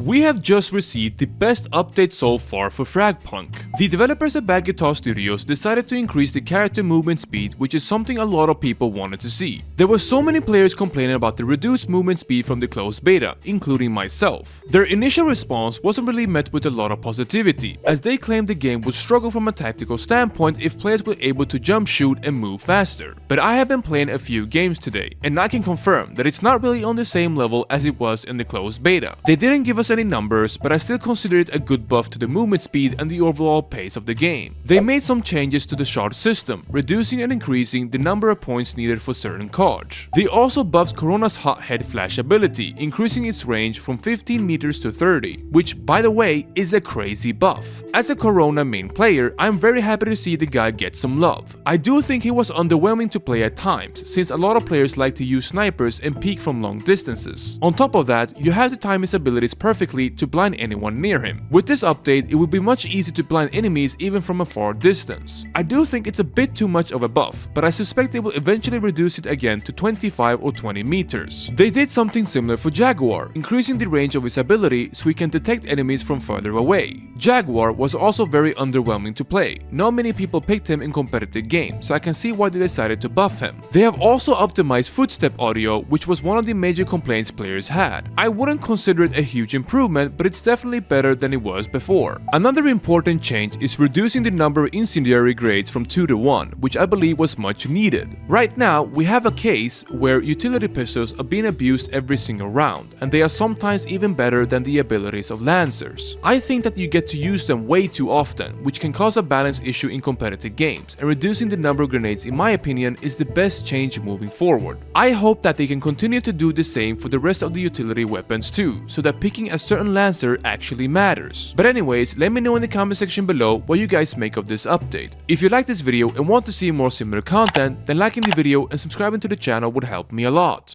We have just received the best update so far for FragPunk. The developers at Bad Guitar Studios decided to increase the character movement speed, which is something a lot of people wanted to see. There were so many players complaining about the reduced movement speed from the closed beta, including myself. Their initial response wasn't really met with a lot of positivity, as they claimed the game would struggle from a tactical standpoint if players were able to jump shoot and move faster. But I have been playing a few games today, and I can confirm that it's not really on the same level as it was in the closed beta. They didn't give us any numbers, but I still consider it a good buff to the movement speed and the overall pace of the game. They made some changes to the shard system, reducing and increasing the number of points needed for certain cards. They also buffed Corona's hot head flash ability, increasing its range from 15 meters to 30, which by the way is a crazy buff. As a Corona main player, I'm very happy to see the guy get some love. I do think he was underwhelming to play at times, since a lot of players like to use snipers and peek from long distances. On top of that, you have to time his abilities perfectly to blind anyone near him. With this update, it would be much easier to blind enemies even from a far distance. I do think it's a bit too much of a buff, but I suspect they will eventually reduce it again to 25 or 20 meters. They did something similar for Jaguar, increasing the range of his ability so he can detect enemies from further away. Jaguar was also very underwhelming to play. Not many people picked him in competitive games, so I can see why they decided to buff him. They have also optimized footstep audio, which was one of the major complaints players had. I wouldn't consider it a huge improvement, but it's definitely better than it was before. Another important change is reducing the number of incendiary grades from 2 to 1, which I believe was much needed. Right now, we have a case where utility pistols are being abused every single round, and they are sometimes even better than the abilities of lancers. I think that you get to use them way too often, which can cause a balance issue in competitive games, and reducing the number of grenades in my opinion is the best change moving forward. I hope that they can continue to do the same for the rest of the utility weapons too, so that picking a certain lancer actually matters. But anyways, let me know in the comment section below what you guys make of this update. If you like this video and want to see more similar content, then liking the video and subscribing to the channel would help me a lot.